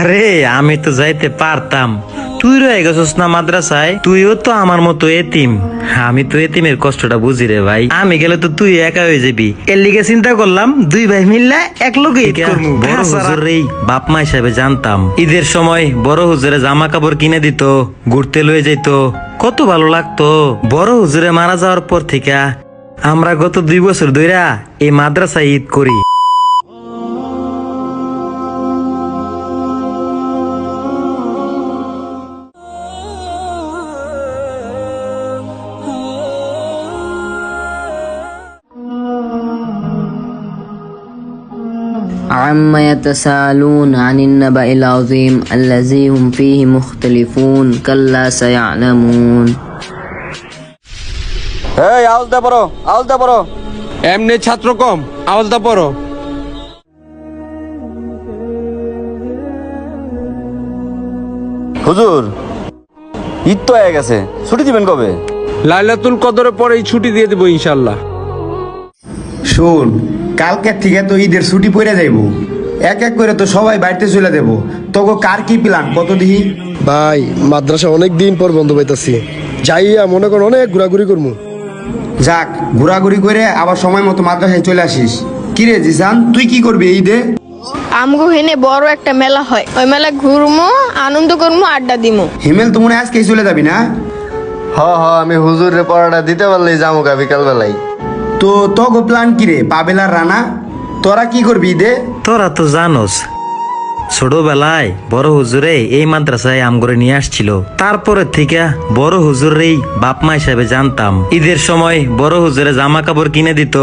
আরে আমি তো যাইতে পারতাম, তুই রয়ে গেছিস না মাদ্রাসায়, তুইও তো আমার মতো এতিম। আমি তো এতিমের কষ্টটা বুঝি রে ভাই, আমি গেলে তো তুই একা হয়ে যাবি, এর লিগে চিন্তা করলাম দুই ভাই মিললে এক লোকে বড় হুজুর এই বাপ মা হিসাবে জানতাম। ঈদের সময় বড় হুজুরে জামা কাপড় কিনে দিত, ঘুরতে লয়ে যেত, কত ভালো লাগতো। বড় হুজুরে মারা যাওয়ার পর থেকে আমরা গত 2 বছর ধইরা এই মাদ্রাসায় ঈদ করি। عما يتساءلون عن النبأ العظيم الذي هم فيه مختلفون كلا سيعلمون এই আওয়াজটা পড়ো, আওয়াজটা পড়ো। এমনি ছাত্র কম, আওয়াজটা পড়ো। হুজুর, ঈদ তো হয়ে গেছে, ছুটি দিবেন কবে? লাইলাতুল কদরের পরেই ছুটি দিয়ে দেবো ইনশাল্লাহ। শোন, কালকের থেকে তো ঈদের ছুটি পড়ে যাইব, এক এক করে তো সবাই বাড়িতে চলে দেবো। তোকে কার কি প্ল্যান কত দিহি? ভাই মাদ্রাসা অনেক দিন পর বন্ধ পাইতাছি, যাইয়া মনে কর অনেক ঘোরাঘুরি করবো। যাক, ঘোরাঘুরি করে আবার সময় মতো মাদ্রাসায় চলে আসিস। কিরে জিসান, তুই কি করবি ঈদে? আমগো হেনে বড় একটা মেলা হয়, ওই মেলা ঘুরমো, আনন্দ করমো, আড্ডা দিমো। হিমেল তো মনে হয় আজকেই চলে যাবি না? হ আমি হুজুরের পড়াটা দিতে পারলেই যাবো গা বিকাল বেলায়। তো তোকে প্ল্যান কিরে পাবেলার রানা? তোরা কি করবি ঈদে? তোরা তো জানোস ছোটবেলায় বড় হুজুরে এই মাদ্রাসায় আমগরে নিয়ে আসছিল, তারপরে থেকে বড় হুজুরেই বাপ মা হিসাবে জানতাম। ঈদের সময় বড় হুজুরে জামা কাপড় কিনে দিত,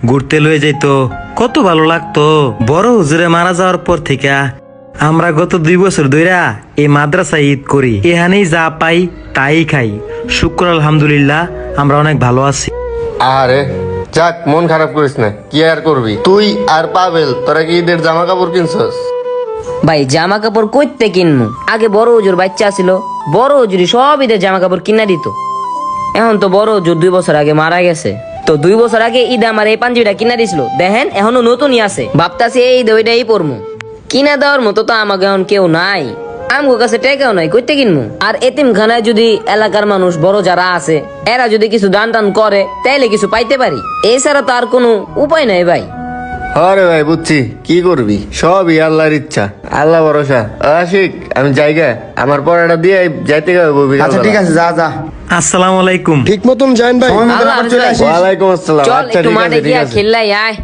ঘুরতে লয়ে যেত, কত ভালো লাগতো। বড় হুজুরে মারা যাওয়ার পর থেকে আমরা গত 2 বছর ধইরা এই মাদ্রাসায় ঈদ করি, এখানেই যা পাই তাই খাই। শুকর আলহামদুলিল্লাহ, আমরা অনেক ভালো আছি। আরে যাক, মন খারাপ করিস না, কি আর করবি। তুই আর পাবেল তোরা কি ঈদের জামা কাপড় কিনছস? ভাই জামা কাপড় কইতে কিনমু, আগে বড় হুজুর বাচ্চা ছিল, বড় হুজুরি সব ঈদের জামা কাপড় কিনা দিত। এখন তো বড় হুজুর 2 বছর আগে মারা গেছে, তো 2 বছর আগে ঈদে আমার এই পাঞ্জাবিটা কিনা দিছিল, দেখেন এখনো নতুনই আছে। ভাবতাছি এই ঈদে ওইটাই পরমু, কিনা দেওয়ার মতো তো আমাকে এখন কেউ নাই, আমগো কাছে টাকাও নাই, কইতে কিনমু। আর এতিমখানায় যদি এলাকার মানুষ বড় যারা আছে এরা যদি কিছু দান টান করে তাইলে কিছু পাইতে পারি, এছাড়া তো আর কোনো উপায় নাই ভাই। আরে ভাই বুঝছি, কি করবি, সবই আল্লাহর ইচ্ছা, আল্লাহ ভরসা। আশিক আমি জায়গা আমার পড়াটা দিয়ে যাইতে গেবো বিকাল আচ্ছা ঠিক বেলা। আছে, যা যা। আসসালামু আলাইকুম। ঠিক মতন যাইন ভাই। সময় মতো আল্লাহ আবার চলে আসিস। ওয়ালাইকুম আসসালাম। চল আচ্ছা একটু ঠিক মাঠে আছে, ঠিক গিয়া আছে। খেললাই আয়।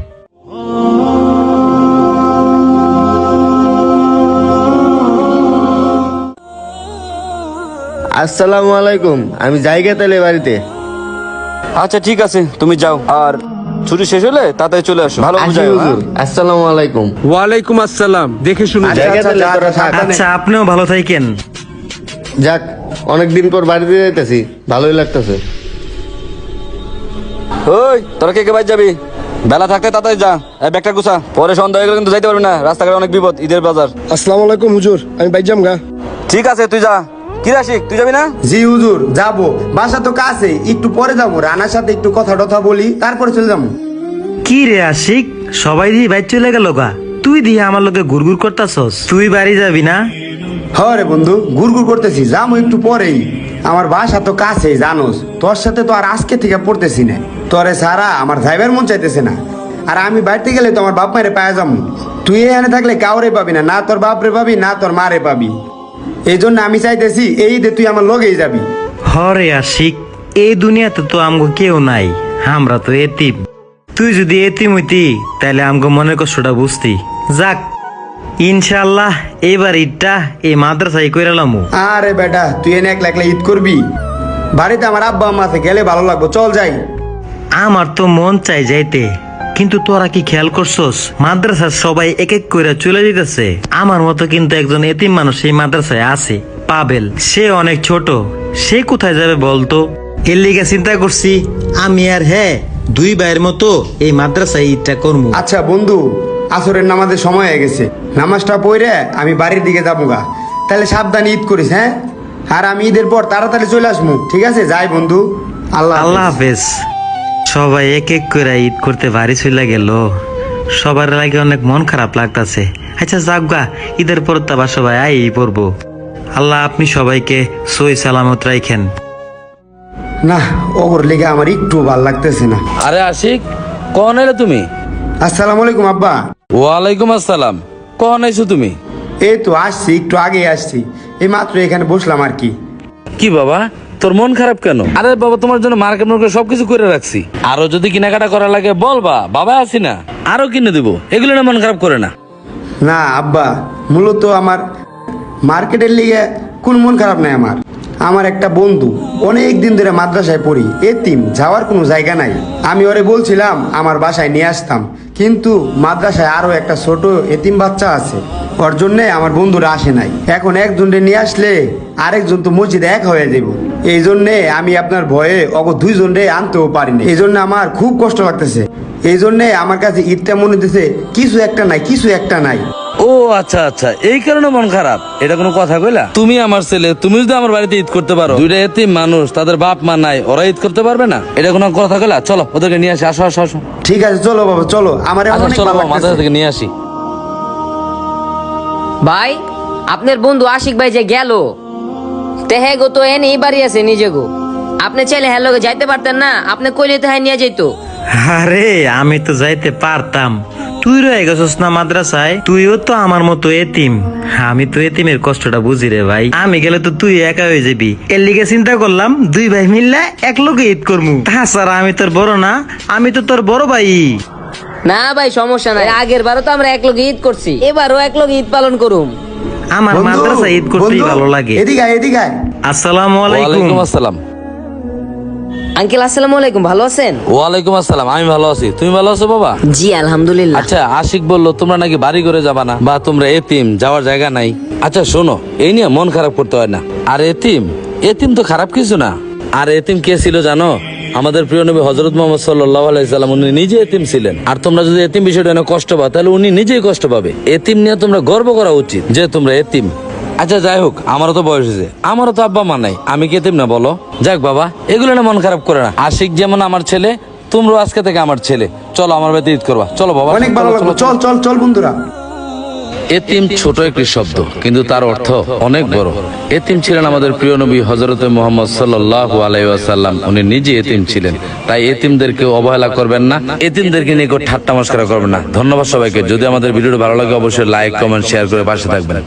আসসালামু আলাইকুম, আমি জায়গা তাইলে বাড়িতে। আচ্ছা ঠিক আছে, তুমি যাও, আর ছুটি শেষ হলে তাড়াতাড়ি চলে আসো। ভালো আসি বুঝাই হুজুর, আসসালামু আলাইকুম। ওয়ালাইকুম আসসালাম, দেখে শুনে আচ্ছা, যাও। জায়গা তাইলে যা, তোরা যা, থাক। আচ্ছা, আপনিও ভালো থাকেন। যাক, অনেকদিন পর বাড়িতে যাইতেছি, ভালোই লাগতেছে। ওই তোরা কে কে বাইর যাবি? বেলা থাকতে তাড়াতাড়ি যা, এই ব্যাগটা গুছা, পরে সন্ধ্যা হয়ে গেলে কিন্তু যাইতে পারবি না, রাস্তাঘাটে অনেক বিপদ, ঈদের বাজার। আসসালামু আলাইকুম হুজুর, আমি বাইর যাম গা। ঠিক আছে তুই যা। কি রাশিক, তুই যাবি না? জি হুজুর, যাবো, বাসা তো কাছে, একটু পরে যাবো, রানার সাথে একটু কথা টথা বলি, তারপরে চলে যাবো। কি রে আশিক, সবাই দিয়ে বাইর চলে গেল গা, তুই দিয়ে আমার লোকে ঘুরঘুর করতাছস, তুই বাড়ি যাবি না? হ্যাঁ রে বন্ধু, ঘুরঘুর করতেছি, যাবো একটু পরেই। আমার বাসা তো কাছেই জানোস, তোর সাথে তো আর আজকে থেকে পড়তেছি না, তোরে সারা আমার যাইবার মন চাইতেছে না। আর আমি বাড়িতে গেলে তো আমার বাপ মায়ের পায়ে যাবো, তুই এখানে থাকলে কাউরে পাবি না, না তোর বাপরে পাবি না তোর মারে পাবি। এই জন্য আমি চাইতেছি এই ঈদে তুই আমার লগেই যাবি। হরে আশিক, এই দুনিয়াতে তো আমগো কেউ নাই, আমরা তো এতিম। তুই যদি এতিম হইতি তাহলে আমগো মনের কষ্টটা বুঝতি। যাক, ইনশাআল্লাহ এইবার ঈদটা এই মাদ্রাসায় কইরালাম। আরে বেটা, তুই এনে একলা একলা ঈদ করবি? বাড়িতে আমার আব্বা আম্মা আছে, গেলে ভালো লাগবো, চল যাই। আমার তো মন চাই যাইতে, কিন্তু তোরা কি খেয়াল করছস মাদ্রাসার সবাই এক এক করে চলে যেতেছে। আমার মতো কিন্তু একজন এতিম মানুষ এই মাদ্রাসায় আছে, পাবেল, সে অনেক ছোট, সে কোথায় যাবে বলতো? এর লিগে চিন্তা করছি আমি আর 2 ভাইয়ের মতো এই মাদ্রাসায় ঈদটা করবো। আচ্ছা বন্ধু, আসরের নামাজের সময় হয়ে গেছে, নামাজটা পড়ে আমি বাড়ির দিকে যাবো গা, তাহলে সাবধানে ঈদ করিস। হ্যাঁ, আর আমি ঈদের পর তাড়াতাড়ি চলে আসবো, ঠিক আছে? যাই বন্ধু, আল্লাহ আল্লাহ হাফেজ। সবাই এক এক করে ঈদ করতে বাড়ি চলে গেল, সবার লাগে অনেক মন খারাপ লাগতাছে। আচ্ছা যাকগা, ঈদের পর তো আবার সবাই আই পড়বো। আল্লাহ আপনি সবাইকে সই সালামত রাখেন। না, ওর লেগে আমার একটু ভাল লাগতেছে না। আরে আশিক, কখন এলে তুমি? আসসালামু আলাইকুম আব্বা। ওয়ালাইকুম আসসালাম। কখন আইছো তুমি? এই তো আসছি, একটু আগে আসছি, এই মাত্র এখানে বসলাম আর কি। কি বাবা, তোর মন খারাপ কেন? আরে বাবা, তোমার জন্য মার্কেট মার্কেট সবকিছু করে রাখছি। আরো যদি কেনাকাটা করা লাগে বলবা, বাবা আছি না, আরো কিনে দিব। এগুলো না মন খারাপ করে না। না আব্বা, মূলত আমার মার্কেটের লিগে কোন মন খারাপ নাই। আমার একটা বন্ধু অনেক দিন ধরে মাদ্রাসায় পড়ি, এতিম, যাওয়ার কোনো জায়গা নাই। আমি ওরে বলছিলাম আমার বাসায় নিয়ে আসতাম, কিন্তু মাদ্রাসায় আরো একটা ছোট এতিম বাচ্চা আছে, ওর জন্যে আমার বন্ধুরা আসে নাই। এখন একজনকে নিয়ে আসলে আরেকজন তো মসজিদে এক হয়ে যাব। এই জন্যে আমি আপনার ভয়ে দুইজনরে আনতেও পারিনি। এই জন্য আমার খুব কষ্ট লাগতেছে। এই জন্যে আমার কাছে ঈদটা মনে হতেছে কিছু একটা নাই। ও আচ্ছা আচ্ছা, এই কারণে মন খারাপ। এটা কোনো কথা কইলা? তুমি আমার ছেলে, তুমি যদি আমার বাড়িতে ঈদ করতে পারো, দুইটা এতিম মানুষ, তাদের বাপ মা নাই, ওরা ঈদ করতে পারবে না? এটা কোনো কথা কইলা? চলো ওদেরকে নিয়ে আসি। আসো আসো আসো। ঠিক আছে, চলো বাবা, চলো। আমার আচ্ছা অনেক চলো ভালো বাবা, মাদ্রাসা লাগতেছে। থেকে নিয়ে আসি। ভাই, আপনার বন্ধু আশিক ভাই যে গেল, তেহে গো তো এনে বাড়ি আছে নিজে গো। আপনি চাইলে হ্যাঁ লগে যাইতে পারতেন না? আপনি কইলে তো হ্যাঁ নিয়ে যাইতো। আরে আমি তো যাইতে পারতাম, তুই রয়ে গেছিস না মাদ্রাসায়। তুইও তো আমার মতো এতিম, আমি তো এতিমের কষ্টটা বুঝি রে ভাই। আমি গেলে তো তুই একা হয়ে যাবি, এর লিগে চিন্তা করলাম দুই ভাই মিললে এক লগে ঈদ করবো। তাছাড়া আমি তোর বড় না, আমি তো তোর বড় ভাই। না ভাই, সমস্যা নাই। আগের বারও তো আমরা এক লগে ঈদ করছি, এবারও এক লগে ঈদ পালন করুম। আমার বন্ধু, মাদ্রাসায় ঈদ করতেই বন্ধু, ভালো লাগে। এদিকে আয়, এদিকে আয়। আসসালামু আলাইকুম। ওয়ালাইকুম আসসালাম। আঙ্কেল আসসালামু আলাইকুম, ভালো আছেন? ওয়ালাইকুম আসসালাম, আমি ভালো আছি। তুমি ভালো আছো বাবা? জি আলহামদুলিল্লাহ। আচ্ছা, আশিক বললো তোমরা নাকি বাড়ি করে যাবা না, বা তোমরা এতিম, যাওয়ার জায়গা নাই। আচ্ছা শোনো, এই নিয়ে মন খারাপ করতে হয় না। আর এতিম এতিম তো খারাপ কিছু না। আর এতিম কে ছিল জানো? আমাদের প্রিয় নবী হযরত মুহাম্মদ সাল্লাল্লাহু আলাইহি সাল্লাম, উনি নিজে এতিম ছিলেন। আর তোমরা যদি এতিম বিষয়টা নিয়ে কষ্ট পাও, তাহলে উনি নিজেই কষ্ট পাবে। এতিম নিয়ে তোমরা গর্ব করা উচিত যে তোমরা এতিম। আচ্ছা যাই হোক, আমারও তো বয়স হয়েছে, আমারও তো আব্বা মা নাই, আমি কি এতিম না বলো? যাক বাবা, এগুলো না মন খারাপ করে না। আশিক যেমন আমার ছেলে, তোমরাও আজকে থেকে আমার ছেলে। চলো আমার বাড়িতে ঈদ করবা। চলো বাবা, অনেক ভালো চলো, লাগলো। চলো, চল চল চল বন্ধুরা। এতিম ছোট একটি শব্দ, কিন্তু তার অর্থ অনেক বড়। এতিম ছিলেন আমাদের প্রিয় নবী হযরত মুহাম্মদ সাল্লাল্লাহু আলাইহি ওয়াসাল্লাম, উনি নিজে এতিম ছিলেন। তাই এতিমদেরকে অবহেলা করবেন না, এতিমদেরকে নিয়ে ঠাট্টা মশকরা করবেন না। ধন্যবাদ সবাইকে। যদি আমাদের ভিডিওটি ভালো লাগে অবশ্যই লাইক, কমেন্ট, শেয়ার করে পাশে থাকবেন।